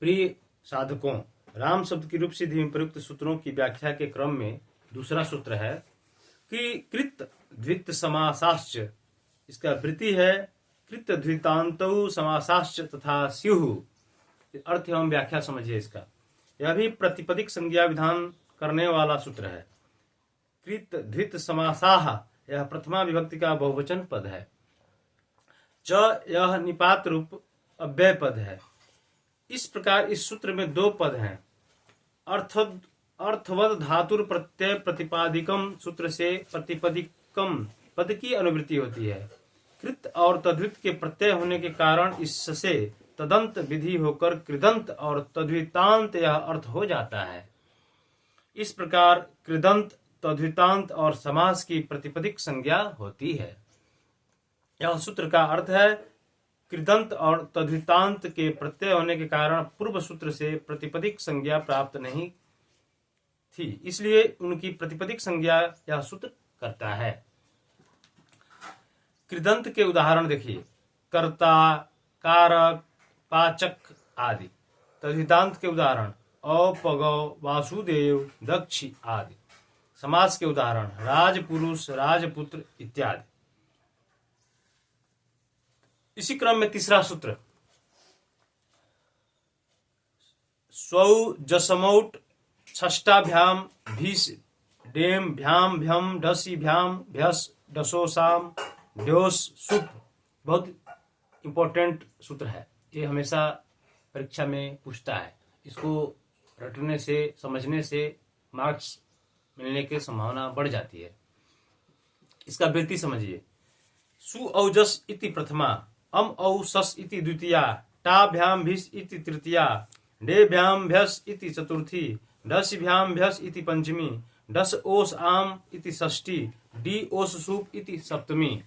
प्रिय साधकों, राम शब्द की रूप सिद्धि में प्रयुक्त सूत्रों की व्याख्या के क्रम में दूसरा सूत्र है कि कृत द्वित समासाश्च। इसका वृत्ति है कृत द्वितान्तौ समासाश्च तथा स्युः। अर्थ एवं व्याख्या समझिए इसका। यह भी प्रतिपदिक संज्ञा विधान करने वाला सूत्र है। कृत द्वित समासाह यह प्रथमा विभक्ति का बहुवचन पद है। च यह निपात रूप अव्यय पद है। इस प्रकार इस सूत्र में दो पद हैं। अर्थवद धातुर प्रत्यय प्रतिपादिकम सूत्र से प्रतिपदिकम पद की अनुवृत्ति होती है। कृत और तद्वित के प्रत्यय होने के कारण इससे तदंत विधि होकर कृदंत और तद्वितांत यह अर्थ हो जाता है। इस प्रकार कृदंत, तद्वितांत और समास की प्रतिपदिक संज्ञा होती है। यह सूत्र का अर्थ है कृदंत और तद्वितांत के प्रत्यय होने के कारण पूर्व सूत्र से प्रतिपदिक संज्ञा प्राप्त नहीं थी, इसलिए उनकी प्रतिपदिक संज्ञा यह सूत्र करता है। कृदंत के उदाहरण देखिए, कर्ता, कारक, पाचक आदि। तद्वितांत के उदाहरण औपगौ, वासुदेव, दक्ष आदि। समास के उदाहरण राजपुरुष, राजपुत्र इत्यादि। इसी क्रम में तीसरा सूत्र स्वौ जसमौट षष्टाभ्याम भीष डेम भ्याम भ्यम ढसी भ्याम भ्यस डसोसाम ड्योस सुप। बहुत इंपॉर्टेंट सूत्र है। ये हमेशा परीक्षा में पूछता है। इसको रटने से, समझने से मार्क्स मिलने की संभावना बढ़ जाती है। इसका वृत्ति समझिए। सु औजस इति प्रथमा, अम औ सस इति द्वितीया, टाभ्याम भिस इति तृतीया, डेभ्याम भ्यस इति चतुर्थी, डसभ्याम भ्यस इति पंचमी, डस ओस आम इति षष्ठी, डी ओस सूप इति सप्तमी।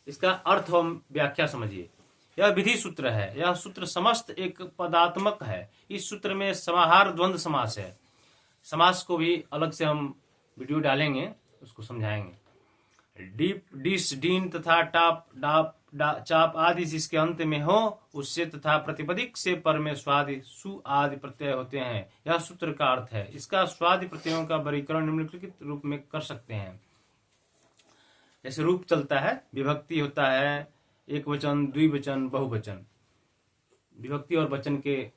इसका अर्थ एवं व्याख्या समझिए। यह विधि सूत्र है। यह सूत्र समस्त एक पदात्मक है। इस सूत्र में समाहार द्वंद्व समास है। समास को भी अलग से हम वीडियो डालेंगे, उसको समझाएंगे। डीप, डिस, डीन तथा टाप, डाप, चाप आदि जिसके अंत में हो उससे तथा प्रतिपदिक से पर में स्वादि सु आदि प्रत्यय होते हैं। यह सूत्र का अर्थ है। इसका स्वादि प्रत्ययों का वर्गीकरण निम्नलिखित रूप में कर सकते हैं। जैसे रूप चलता है, विभक्ति होता है, एक वचन, द्विवचन, बहुवचन। विभक्ति और वचन के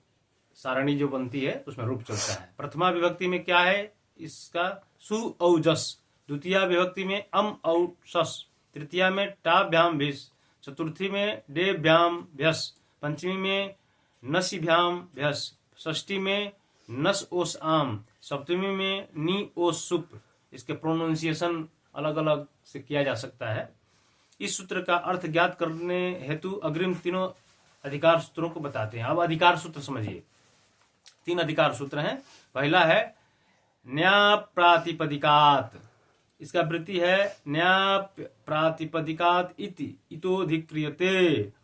सारणी जो बनती है उसमें रूप चलता है। प्रथमा विभक्ति में क्या है? इसका सु औ जस। द्वितीय विभक्ति में अम औ सस। तृतीया में टाभ्याम भिस। चतुर्थी में डेभ्याम भ्यस। पंचमी में नसिभ्याम भ्यस। षष्ठी में नस ओस आम। सप्तमी में नी ओस सुप। इसके प्रोनाउंसिएशन अलग अलग से किया जा सकता है। इस सूत्र का अर्थ ज्ञात करने हेतु अग्रिम तीनों अधिकार सूत्रों को बताते हैं। अब अधिकार सूत्र समझिए। 3 अधिकार सूत्र हैं। पहला है न्या प्रातिपदिकात। इसका वृत्ति है न्या प्रातिपदिकात इति इतोधिक्रियते।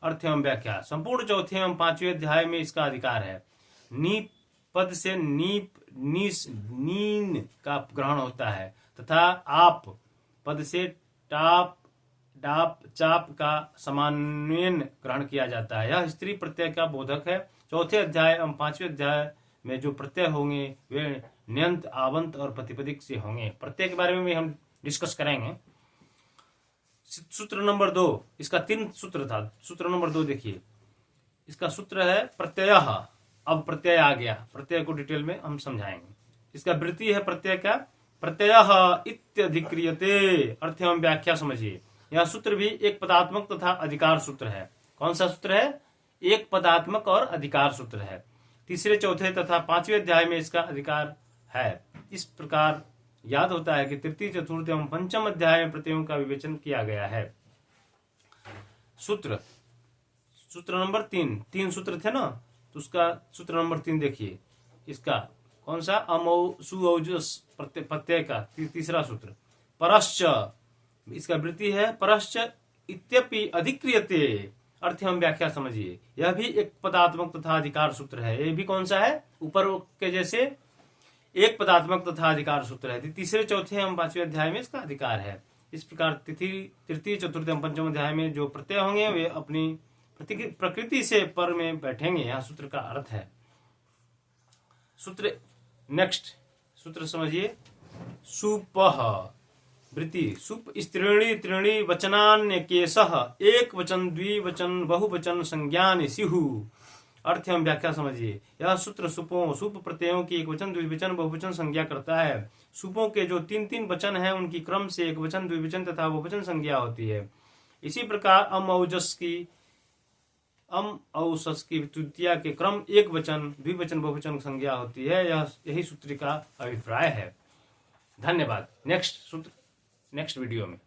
अर्थ एवं व्याख्या। संपूर्ण चौथे एवं 5वें अध्याय में इसका अधिकार है। नीप पद से नीप, नीस, नीन का ग्रहण होता है तथा आप पद से टाप, डाप, चाप का समान्वयन ग्रहण किया जाता है। यह स्त्री प्रत्यय का बोधक है। चौथे अध्याय एवं 5वें अध्याय में जो प्रत्यय होंगे वे न्यंत, आवंत और प्रतिपदिक से होंगे। प्रत्यय के बारे में भी हम डिस्कस करेंगे। सूत्र नंबर 2, इसका 3 सूत्र था। सूत्र नंबर 2 देखिए। इसका सूत्र है प्रत्ययः। अब प्रत्यय आ गया। प्रत्यय को डिटेल में हम समझाएंगे। इसका वृत्ति है प्रत्यय का प्रत्ययः इत्यधिक्रियते। अर्थ एवं व्याख्या समझिए। यह सूत्र भी एक पदात्मक तथा अधिकार सूत्र है। कौन सा सूत्र है? एक पदात्मक और अधिकार सूत्र है। तीसरे, चौथे तथा 5वें अध्याय में इसका अधिकार है। इस प्रकार याद होता है कि तृतीय, चतुर्थ एवं 5वें अध्याय में प्रत्ययों का विवेचन किया गया है। सूत्र नंबर 3 सूत्र थे ना, तो उसका सूत्र नंबर 3 देखिए। इसका कौन सा? अमौ सुऔजस प्रत्यय का तीसरा सूत्र परश्च। इसका वृत्ति है परश्च इत्यपि अधिक्रियते। अर्थ एवं व्याख्या समझिए। यह भी एक पदात्मक तथा अधिकार सूत्र है। यह भी कौन सा है? ऊपर के जैसे एक पदात्मक तथा अधिकार सूत्र है। तीसरे, चौथे एवं 5वें अध्याय में इसका अधिकार है। इस प्रकार तृतीय, चतुर्थ एवं 5वें अध्याय में जो प्रत्यय होंगे वे अपनी प्रकृति से पर में बैठेंगे। यह सूत्र का अर्थ है। सूत्र नेक्स्ट सूत्र समझिए। सुपह वृत्ति सुप स्त्रीणी त्रीणी वचनान्य केशः एक वचन द्विवचन बहुवचन संज्ञान स्युः। अर्थ एवं व्याख्या समझिए। यह सूत्र सुपों सुप प्रत्ययों की एक वचन द्विवचन बहुवचन संज्ञा करता है। सुपों के जो तीन तीन वचन हैं उनकी क्रम से एक वचन द्विवचन तथा बहुवचन संज्ञा होती है। इसी प्रकार अम औसस की तृतीया के क्रम एक वचन द्विवचन बहुवचन संज्ञा होती है। यही सूत्र का अभिप्राय है। धन्यवाद। नेक्स्ट सूत्र नेक्स्ट वीडियो में।